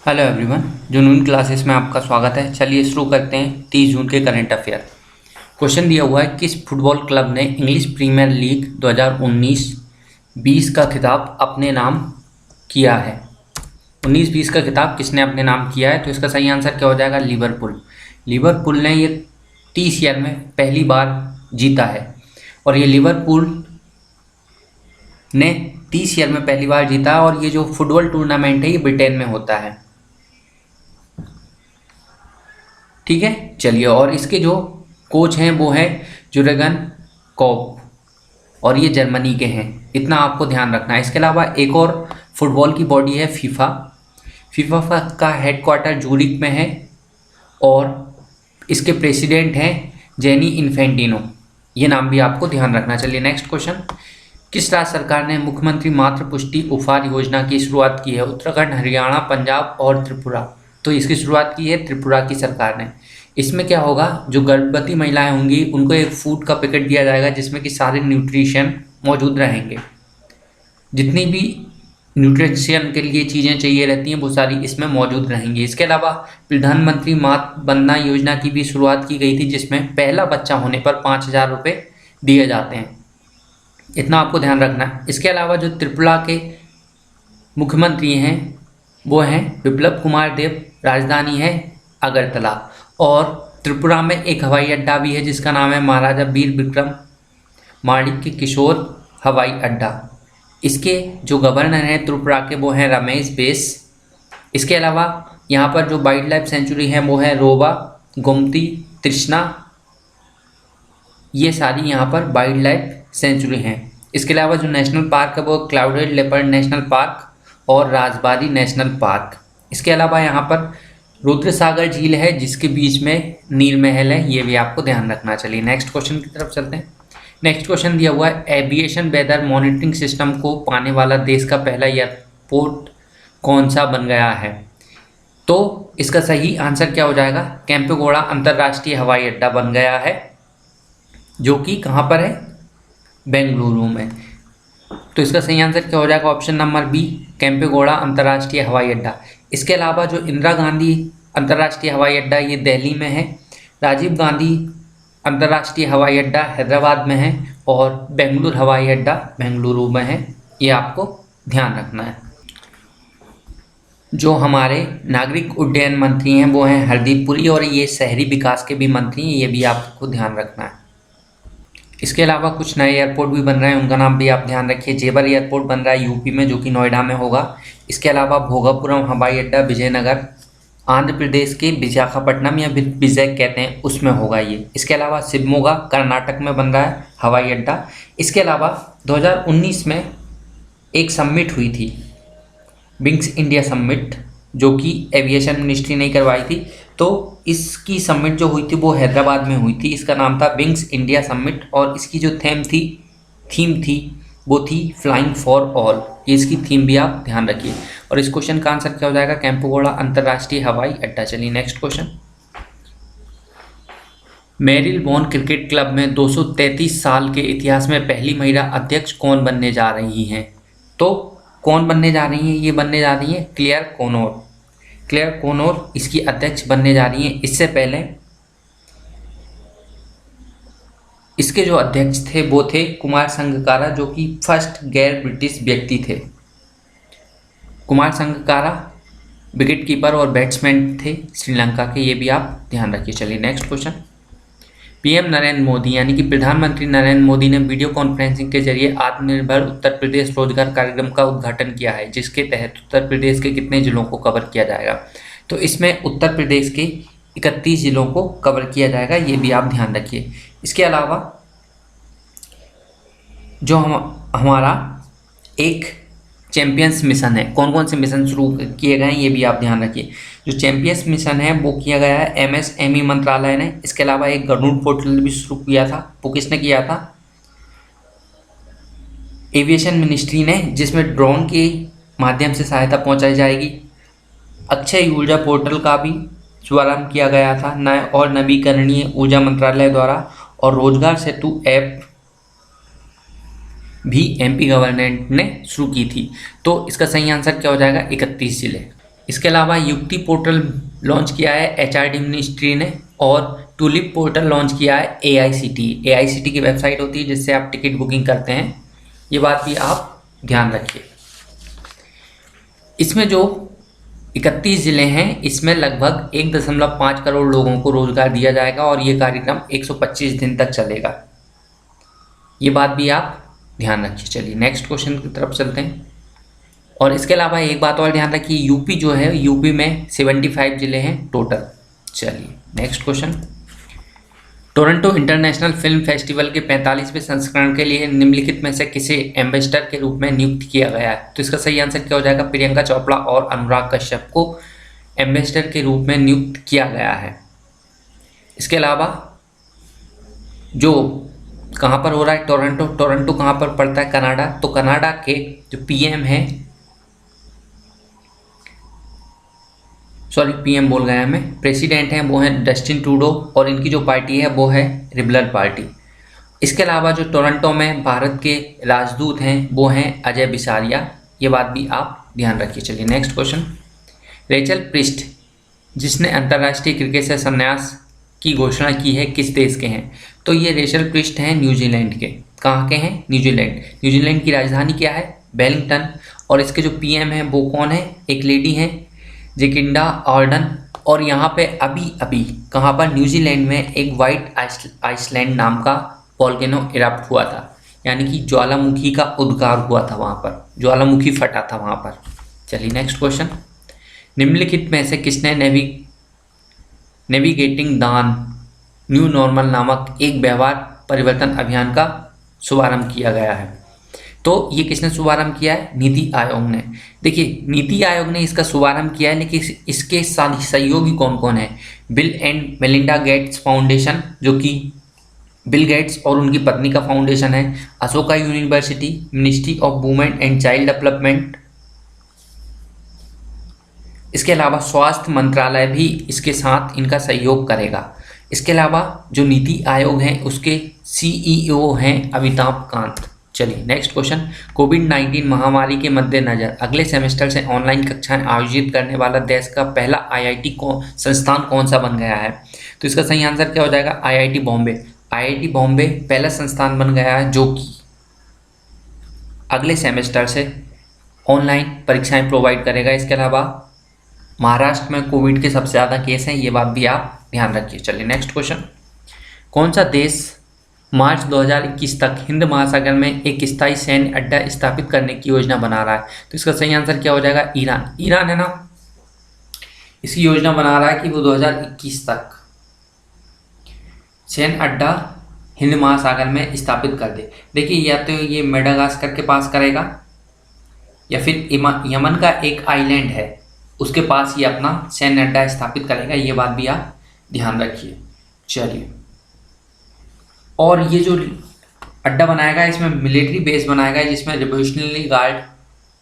Hello everyone, जुनून classes में आपका स्वागत है। चलिए शुरू करते हैं 30 जून के करंट अफेयर। क्वेश्चन दिया हुआ है, किस फुटबॉल क्लब ने इंग्लिश प्रीमियर लीग 2019-20 का खिताब अपने नाम किया है? 19-20 का खिताब किसने अपने नाम किया है? तो इसका सही आंसर क्या हो जाएगा? लिवरपूल। लिवरपूल ने ये 30 ईयर में पहली बार जीता है और ये लिवरपूल ने 30 ईयर में पहली बार जीता। और ये जो फुटबॉल टूर्नामेंट है ये ब्रिटेन में होता है। ठीक है, चलिए। और इसके जो कोच हैं वो हैं जुर्गन क्लोप और ये जर्मनी के हैं, इतना आपको ध्यान रखना है। इसके अलावा एक और फुटबॉल की बॉडी है फीफा। फीफा का हेडक्वार्टर जूरिक में है और इसके प्रेसिडेंट हैं जेनी इन्फेंटिनो। ये नाम भी आपको ध्यान रखना। चलिए नेक्स्ट क्वेश्चन। किस राज्य सरकार ने मुख्यमंत्री मातृ पुष्टि उपहार योजना की शुरुआत की है? उत्तराखंड, हरियाणा, पंजाब और त्रिपुरा। तो इसकी शुरुआत की है त्रिपुरा की सरकार ने। इसमें क्या होगा, जो गर्भवती महिलाएं होंगी उनको एक फूड का पैकेट दिया जाएगा जिसमें कि सारे न्यूट्रिशन मौजूद रहेंगे। जितनी भी न्यूट्रिशन के लिए चीज़ें चाहिए रहती हैं वो सारी इसमें मौजूद रहेंगी। इसके अलावा प्रधानमंत्री मातृ वंदना योजना की भी शुरुआत की गई थी जिसमें पहला बच्चा होने पर 5,000 रुपये दिए जाते हैं। इतना आपको ध्यान रखना है। इसके अलावा जो त्रिपुरा के मुख्यमंत्री हैं वो हैं विप्लव कुमार देव। राजधानी है अगरतला और त्रिपुरा में एक हवाई अड्डा भी है जिसका नाम है महाराजा वीर विक्रम माणिक्य किशोर हवाई अड्डा। इसके जो गवर्नर हैं त्रिपुरा के वो हैं रमेश बैस। इसके अलावा यहाँ पर जो वाइल्ड लाइफ सेंचुरी है वो है रोवा, गोमती, तृष्णा। ये सारी यहाँ पर वाइल्ड लाइफ सेंचुरी हैं। इसके अलावा जो नेशनल पार्क है वो क्लाउडेड लेपर्ड नेशनल पार्क और राजबारी नेशनल पार्क। इसके अलावा यहाँ पर रुद्रसागर झील है जिसके बीच में नील महल है, ये भी आपको ध्यान रखना। चलिए नेक्स्ट क्वेश्चन की तरफ चलते हैं। नेक्स्ट क्वेश्चन दिया हुआ है, एविएशन वेदर मॉनिटरिंग सिस्टम को पाने वाला देश का पहला एयरपोर्ट कौन सा बन गया है? तो इसका सही आंसर क्या हो जाएगा? केम्पेगौड़ा अंतर्राष्ट्रीय हवाई अड्डा बन गया है जो कि कहाँ पर है? बेंगलुरु में। तो इसका सही आंसर क्या हो जाएगा? ऑप्शन नंबर बी, केम्पेगौड़ा अंतर्राष्ट्रीय हवाई अड्डा। इसके अलावा जो इंदिरा गांधी अंतर्राष्ट्रीय हवाई अड्डा ये दिल्ली में है, राजीव गांधी अंतर्राष्ट्रीय हवाई अड्डा हैदराबाद में है और बेंगलुरु हवाई अड्डा बेंगलुरु में है। ये आपको ध्यान रखना है। जो हमारे नागरिक उड्डयन मंत्री हैं वो हैं हरदीप पुरी और ये शहरी विकास के भी मंत्री हैं, ये भी आपको ध्यान रखना है। इसके अलावा कुछ नए एयरपोर्ट भी बन रहे हैं, उनका नाम भी आप ध्यान रखिए। जेवर एयरपोर्ट बन रहा है यूपी में जो कि नोएडा में होगा। इसके अलावा भोगापुरम हवाई अड्डा विजयनगर आंध्र प्रदेश के विशाखापट्टनम या विजय कहते हैं उसमें होगा ये। इसके अलावा शिवमोगा कर्नाटक में बन रहा है हवाई अड्डा। इसके अलावा 2019 में एक समिट हुई थी, विंग्स इंडिया समिट, जो कि एविएशन मिनिस्ट्री ने करवाई थी। तो इसकी समिट जो हुई थी वो हैदराबाद में हुई थी। इसका नाम था विंग्स इंडिया समिट और इसकी जो थीम थी वो थी फ्लाइंग फॉर ऑल। ये इसकी थीम भी आप ध्यान रखिए। और इस क्वेश्चन का आंसर क्या हो जाएगा? केम्पेगौड़ा अंतर्राष्ट्रीय हवाई अड्डा। चलिए नेक्स्ट क्वेश्चन। मेरिलबोर्न क्रिकेट क्लब में 233 साल के इतिहास में पहली महिला अध्यक्ष कौन बनने जा रही हैं? तो कौन बनने जा रही हैं? ये बनने जा रही हैं क्लेयर कोनोर। क्लेयर कोनोर इसकी अध्यक्ष बनने जा रही हैं। इससे पहले इसके जो अध्यक्ष थे वो थे कुमार संगकारा, जो कि फर्स्ट गैर ब्रिटिश व्यक्ति थे। कुमार संगकारा विकेट कीपर और बैट्समैन थे श्रीलंका के, ये भी आप ध्यान रखिए। चलिए next question. PM Narendra Modi यानी कि प्रधानमंत्री नरेंद्र मोदी ने वीडियो कॉन्फ्रेंसिंग के जरिए आत्मनिर्भर उत्तर प्रदेश रोजगार कार्यक्रम का उद्घाटन किया है, जिसके तहत उत्तर प्रदेश के कितने जिलों को कवर किया जाएगा? तो इसमें उत्तर प्रदेश के 31 जिलों को कवर किया जाएगा, ये भी आप ध्यान रखिए। इसके अलावा जो हमारा एक चैंपियंस मिशन है, कौन कौन से मिशन शुरू किए गए हैं ये भी आप ध्यान रखिए। जो चैंपियंस मिशन है वो किया गया है एमएसएमई मंत्रालय ने। इसके अलावा एक गरुड़ पोर्टल भी शुरू किया था, वो किसने किया था? एविएशन मिनिस्ट्री ने, जिसमें ड्रोन के माध्यम से सहायता पहुंचाई जाएगी। अक्षय ऊर्जा पोर्टल का भी शुभारंभ किया गया था नए और नवीकरणीय ऊर्जा मंत्रालय द्वारा। और रोजगार सेतु ऐप भी एमपी गवर्नमेंट ने शुरू की थी। तो इसका सही आंसर क्या हो जाएगा? 31 जिले। इसके अलावा युक्ति पोर्टल लॉन्च किया है एचआरडी मिनिस्ट्री ने, और टूलिप पोर्टल लॉन्च किया है एआईसीटी। एआईसीटी की वेबसाइट होती है जिससे आप टिकट बुकिंग करते हैं, ये बात भी आप ध्यान रखिए। इसमें जो 31 ज़िले हैं, इसमें लगभग 1.5 करोड़ लोगों को रोजगार दिया जाएगा और ये कार्यक्रम 125 दिन तक चलेगा, ये बात भी आप ध्यान रखिए। चलिए नेक्स्ट क्वेश्चन की तरफ चलते हैं। और इसके अलावा एक बात और ध्यान रखिए, यूपी जो है, यूपी में 75 ज़िले हैं टोटल। चलिए next question. Toronto international film festival के 45वें संस्करण के लिए निम्नलिखित में से किसे एम्बेसडर के रूप में नियुक्त किया गया है? तो इसका सही आंसर क्या हो जाएगा? प्रियंका चोपड़ा और अनुराग कश्यप को एम्बेसडर के रूप में नियुक्त किया गया है। इसके अलावा जो कहाँ पर हो रहा है, टोरंटो कहाँ पर पड़ता है? कनाडा। तो कनाडा के जो पीएम हैं, सॉरी पीएम बोल गया मैं, प्रेसिडेंट हैं वो हैं जस्टिन ट्रूडो, और इनकी जो पार्टी है वो है लिबरल पार्टी। इसके अलावा जो टोरंटो में भारत के राजदूत हैं वो हैं अजय बिसारिया, ये बात भी आप ध्यान रखिए। चलिए नेक्स्ट क्वेश्चन। रेचल प्रिस्ट जिसने अंतर्राष्ट्रीय क्रिकेट से संन्यास की घोषणा की है किस देश के हैं? तो ये रेचल प्रिस्ट हैं न्यूजीलैंड के। कहाँ के हैं? न्यूजीलैंड। न्यूजीलैंड की राजधानी क्या है? वेलिंगटन। और इसके जो पीएम हैं वो कौन है? एक लेडी हैं जेकिंडा आर्डन। और यहाँ पे अभी कहाँ पर? न्यूजीलैंड में एक वाइट आइसलैंड नाम का वॉल्केनो इरप्ट हुआ था, यानी कि ज्वालामुखी का उद्गार हुआ था वहाँ पर, ज्वालामुखी फटा था वहाँ पर। चलिए नेक्स्ट क्वेश्चन। निम्नलिखित में से किसने नेविगेटिंग दान न्यू नॉर्मल नामक एक व्यवहार परिवर्तन अभियान का शुभारंभ किया गया है? तो ये किसने शुभारंभ किया है? नीति आयोग ने। देखिए नीति आयोग ने इसका शुभारंभ किया है, लेकिन इसके सहयोगी कौन कौन है? Bill and Melinda Gates foundation, जो कि बिल गेट्स और उनकी पत्नी का फाउंडेशन है। Ashoka university, ministry of women and child development. इसके अलावा स्वास्थ्य मंत्रालय भी इसके साथ इनका सहयोग करेगा। इसके अलावा जो नीति आयोग है उसके सीईओ हैं अमिताभ कांत। चलिए नेक्स्ट क्वेश्चन। कोविड-19 महामारी के मद्देनजर अगले सेमेस्टर से ऑनलाइन कक्षाएं आयोजित करने वाला देश का पहला आईआईटी संस्थान कौन सा बन गया है? तो इसका सही आंसर क्या हो जाएगा? आईआईटी बॉम्बे। आईआईटी बॉम्बे पहला संस्थान बन गया है जो कि अगले सेमेस्टर से ऑनलाइन परीक्षाएं प्रोवाइड करेगा। इसके अलावा महाराष्ट्र में कोविड के सबसे ज़्यादा केस हैं, ये बात भी आप ध्यान रखिए। चलिए नेक्स्ट क्वेश्चन। कौन सा देश मार्च 2021 तक हिंद महासागर में एक स्थायी सैन्य अड्डा स्थापित करने की योजना बना रहा है? तो इसका सही आंसर क्या हो जाएगा? ईरान। ईरान है ना, इसकी योजना बना रहा है कि वो 2021 तक सैन्य अड्डा हिंद महासागर में स्थापित कर दे। देखिए या तो ये मेडागास्कर के पास करेगा या फिर यमन का एक आइलैंड है उसके पास ये अपना सैन्य अड्डा स्थापित करेगा, ये बात भी आप ध्यान रखिए। चलिए, और ये जो अड्डा बनाएगा इसमें मिलिट्री बेस बनाएगा जिसमें रिवोल्यूशनरी गार्ड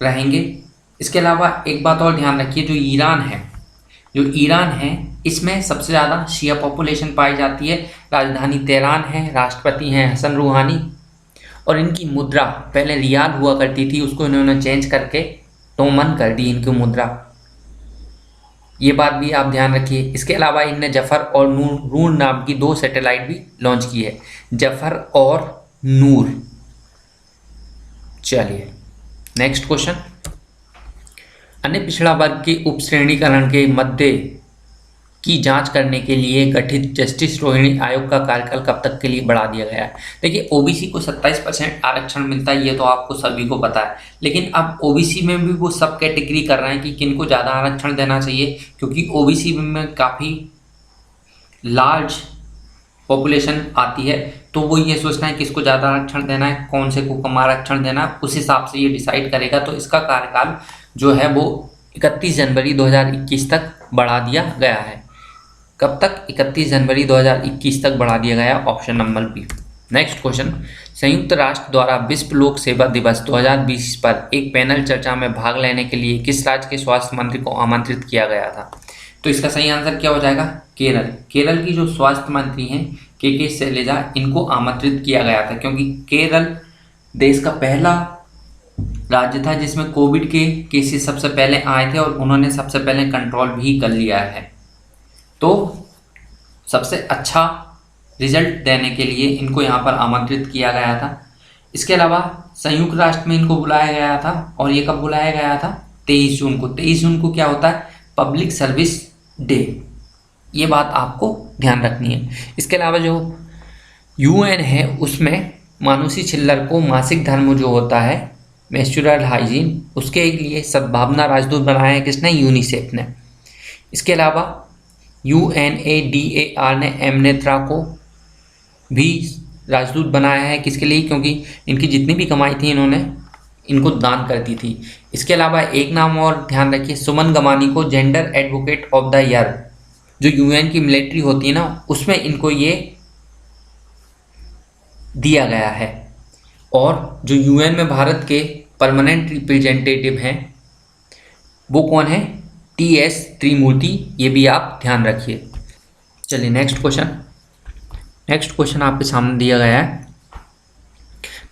रहेंगे। इसके अलावा एक बात और ध्यान रखिए, जो ईरान है इसमें सबसे ज़्यादा शिया पॉपुलेशन पाई जाती है। राजधानी तेहरान है, राष्ट्रपति हैं हसन रूहानी, और इनकी मुद्रा पहले रियाल हुआ करती थी, उसको इन्होंने चेंज करके टोमन कर दी इनकी मुद्रा, ये बात भी आप ध्यान रखिए। इसके अलावा इनने जफर और नूर नाम की 2 सैटेलाइट भी लॉन्च की है, जफर और नूर। चलिए नेक्स्ट क्वेश्चन। अन्य पिछड़ा वर्ग के उपश्रेणीकरण के मद्दे की जांच करने के लिए गठित जस्टिस रोहिणी आयोग का कार्यकाल कब तक के लिए बढ़ा दिया गया है? देखिए ओबीसी को 27% आरक्षण मिलता है, ये तो आपको सभी को पता है, लेकिन अब ओबीसी में भी वो सब कैटेगरी कर रहे हैं कि किनको ज़्यादा आरक्षण देना चाहिए, क्योंकि ओबीसी में काफ़ी लार्ज पॉपुलेशन आती है, तो वो ये सोचना है किसको ज़्यादा आरक्षण देना है, कौन से को कम आरक्षण देना है, उस हिसाब से ये डिसाइड करेगा। तो इसका कार्यकाल जो है वो 31 जनवरी 2021 तक बढ़ा दिया गया है। कब तक? 31 जनवरी 2021 तक बढ़ा दिया गया, option number B. Next question. संयुक्त राष्ट्र द्वारा विश्व लोक सेवा दिवस 2020 पर एक पैनल चर्चा में भाग लेने के लिए किस राज्य के स्वास्थ्य मंत्री को आमंत्रित किया गया था? तो इसका सही आंसर क्या हो जाएगा? केरल। केरल की जो स्वास्थ्य मंत्री हैं के शैलजा, इनको आमंत्रित किया गया था क्योंकि केरल देश का पहला राज्य था जिसमें कोविड के केसेस सबसे पहले आए थे और उन्होंने सबसे पहले कंट्रोल भी कर लिया है। तो सबसे अच्छा रिजल्ट देने के लिए इनको यहाँ पर आमंत्रित किया गया था। इसके अलावा संयुक्त राष्ट्र में इनको बुलाया गया था और ये कब बुलाया गया था? 23 जून को। 23 जून को क्या होता है? Public service day. ये बात आपको ध्यान रखनी है। इसके अलावा जो यूएन है उसमें मानुषी छिल्लर को मासिक धर्म जो होता है मेंस्ट्रुअल हाइजीन, उसके लिए सद्भावना राजदूत बनाया है किसने? यूनिसेफ ने। इसके अलावा UNADAR ने एमनेत्रा को भी राजदूत बनाया है किसके लिए? क्योंकि इनकी जितनी भी कमाई थी इन्होंने इनको दान कर दी थी। इसके अलावा एक नाम और ध्यान रखिए, सुमन गमानी को gender advocate of the year, जो यूएन की मिलिट्री होती है ना उसमें इनको ये दिया गया है। और जो यूएन में भारत के परमानेंट रिप्रेजेंटेटिव हैं वो कौन है? TS त्रिमूर्ति। ये भी आप ध्यान रखिए। चलिए नेक्स्ट क्वेश्चन आपके सामने दिया गया है।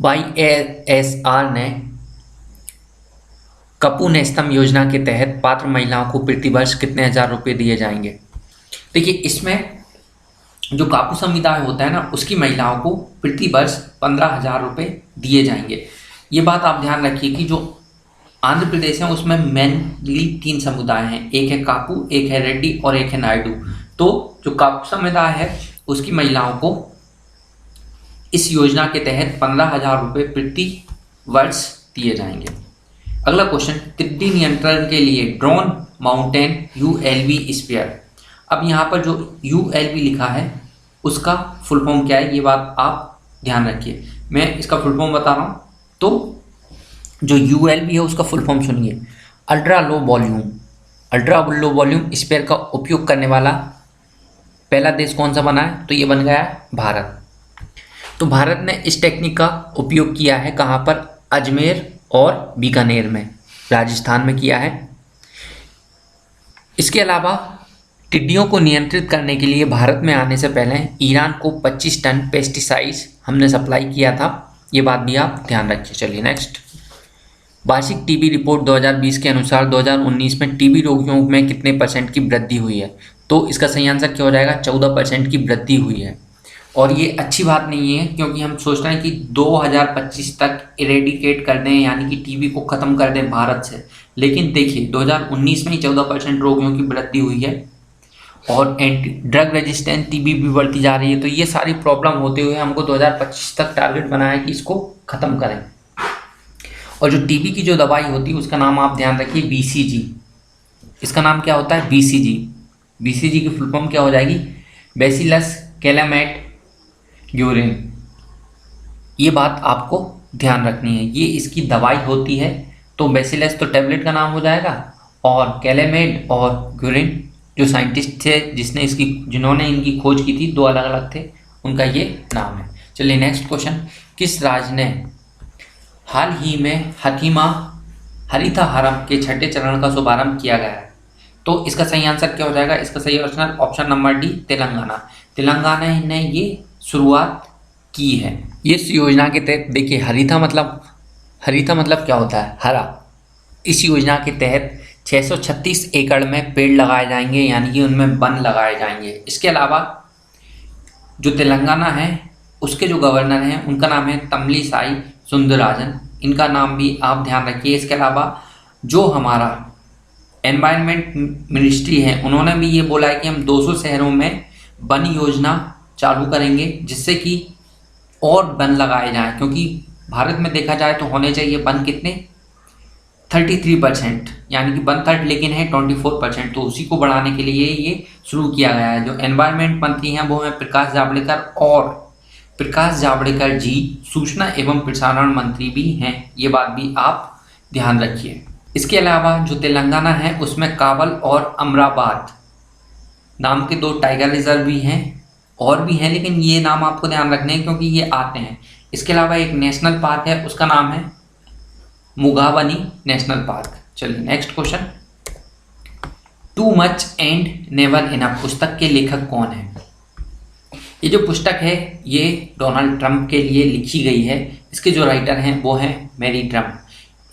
YSR ने कपू नेस्तम योजना के तहत पात्र महिलाओं को प्रति वर्ष कितने हजार रुपये दिए जाएंगे? देखिए इसमें जो कापू समुदाय होता है ना उसकी महिलाओं को प्रति वर्ष 15,000 रुपये दिए जाएंगे। ये बात आप ध्यान रखिए कि जो आंध्र प्रदेश है उसमें मेनली 3 समुदाय हैं, एक है कापू, एक है रेड्डी और एक है नायडू। तो जो कापू समुदाय है उसकी महिलाओं को इस योजना के तहत 15,000 रुपये प्रति वर्ष दिए जाएंगे। अगला क्वेश्चन, टिड्डी नियंत्रण के लिए ड्रोन माउंटेन ULV स्पेयर। अब यहाँ पर जो ULV लिखा है उसका फुल फॉर्म क्या है ये बात आप ध्यान रखिए। मैं इसका फुल फॉर्म बता रहा हूँ। तो जो ULV है उसका फुल फॉर्म सुनिए, अल्ट्रा लो वॉल्यूम स्पेयर का उपयोग करने वाला पहला देश कौन सा बना है? तो ये बन गया है भारत। तो भारत ने इस टेक्निक का उपयोग किया है कहाँ पर? अजमेर और बीकानेर में, राजस्थान में किया है। इसके अलावा टिड्डियों को नियंत्रित करने के लिए भारत में आने से पहले ईरान को 25 टन पेस्टिसाइड्स हमने सप्लाई किया था। ये बात भी आप ध्यान रखिए। चलिए नेक्स्ट, वार्षिक टीबी रिपोर्ट 2020 के अनुसार 2019 में टीबी रोगियों में कितने % की वृद्धि हुई है? तो इसका सही आंसर क्या हो जाएगा? 14% की वृद्धि हुई है। और ये अच्छी बात नहीं है क्योंकि हम सोच रहे हैं कि 2025 तक इरेडिकेट कर दें, यानी कि टीबी को ख़त्म कर दें भारत से। लेकिन देखिए 2019 में ही 14% रोगियों की वृद्धि हुई है और एंटी ड्रग रेजिस्टेंट टीबी भी बढ़ती जा रही है। तो ये सारी प्रॉब्लम होते हुए हमको 2025 तक टारगेट बनाया कि इसको ख़त्म करें। और जो टीबी की जो दवाई होती है उसका नाम आप ध्यान रखिए, BCG। इसका नाम क्या होता है? BCG। BCG की फुल फॉर्म क्या हो जाएगी? Bacillus Calmette Guerin. ये बात आपको ध्यान रखनी है, ये इसकी दवाई होती है। तो बैसिलस तो टैबलेट का नाम हो जाएगा और कैलामेट और ग्यूरिन जो साइंटिस्ट थे जिन्होंने इनकी खोज की थी, 2 अलग अलग थे, उनका ये नाम है। चलिए नेक्स्ट क्वेश्चन, किस राज्य ने हाल ही में हरितहारम के 6ठे चरण का शुभारंभ किया गया है? तो इसका सही आंसर क्या हो जाएगा? इसका सही option number D, Telangana. Telangana ने ये शुरुआत की है। इस योजना के तहत देखिए हरिता मतलब क्या होता है? हरा। इस योजना के तहत 636 एकड़ में पेड़ लगाए जाएंगे, यानी कि उनमें वन लगाए जाएंगे। इसके अलावा जो तेलंगाना है उसके जो गवर्नर हैं उनका नाम है तमिलिसाई सुंदरराजन। इनका नाम भी आप ध्यान रखिए। इसके अलावा जो हमारा एनवायरनमेंट मिनिस्ट्री है उन्होंने भी ये बोला है कि हम 200 शहरों में वन योजना चालू करेंगे जिससे कि और वन लगाए जाएं, क्योंकि भारत में देखा जाए तो होने चाहिए वन कितने? 33%, यानी कि 1/3 लेकिन है 24%। तो उसी को बढ़ाने के लिए ये शुरू किया गया है। जो एनवायरनमेंट मंत्री हैं वो हैं प्रकाश जावड़ेकर, और प्रकाश जावड़ेकर जी सूचना एवं प्रसारण मंत्री भी हैं। ये बात भी आप ध्यान रखिए। इसके अलावा जो तेलंगाना है उसमें कावल और अमराबाद नाम के 2 टाइगर रिजर्व भी हैं, और भी हैं, लेकिन ये नाम आपको ध्यान रखने हैं क्योंकि ये आते हैं। इसके अलावा एक नेशनल पार्क है, उसका नाम है मुगावनी नेशनल पार्क। चलिए next question, to much and never enough पुस्तक के लेखक कौन है? ये जो पुस्तक है ये डोनाल्ड ट्रंप के लिए लिखी गई है। इसके जो राइटर हैं वो हैं मैरी ट्रंप।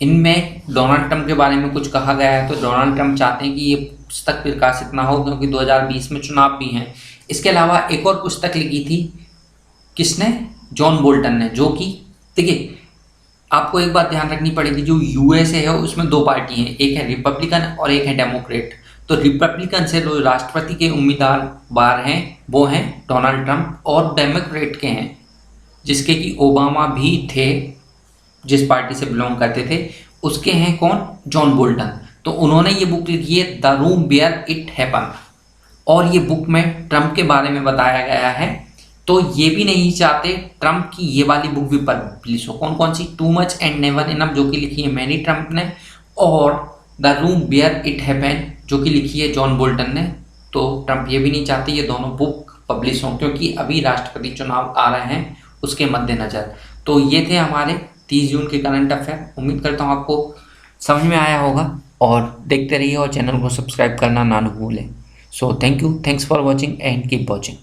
इनमें डोनाल्ड ट्रंप के बारे में कुछ कहा गया है, तो डोनाल्ड ट्रंप चाहते हैं कि ये पुस्तक प्रकाशित ना हो क्योंकि 2020 में चुनाव भी हैं। इसके अलावा एक और पुस्तक लिखी थी, किसने? जॉन बोल्टन ने, जो कि देखिए आपको एक बात ध्यान रखनी पड़ेगी, जो यूएसए है उसमें दो पार्टी हैं, एक है रिपब्लिकन और एक है डेमोक्रेट। तो रिपब्लिकन से जो राष्ट्रपति के उम्मीदवार हैं वो हैं डोनाल्ड ट्रंप, और डेमोक्रेट के हैं जिसके कि ओबामा भी थे, जिस पार्टी से बिलोंग करते थे, उसके हैं कौन? John Bolton. तो उन्होंने ये बुक लिखी है the room where it happen, और ये बुक में ट्रंप के बारे में बताया गया है। तो ये भी नहीं चाहते ट्रंप की ये वाली बुक भी पब्लिश हो। कौन कौन सी? Too much and never enough, जो कि लिखी है मैनी ट्रंप ने, और the room where it happen, जो कि लिखी है जॉन बोल्टन ने। तो ट्रंप ये भी नहीं चाहते ये दोनों बुक पब्लिश हों, क्योंकि अभी राष्ट्रपति चुनाव आ रहे हैं उसके मद्देनज़र। तो ये थे हमारे 30 जून के करंट अफेयर। उम्मीद करता हूँ आपको समझ में आया होगा, और देखते रहिए और चैनल को सब्सक्राइब करना ना भूलें। So thank you, thanks for watching and keep watching.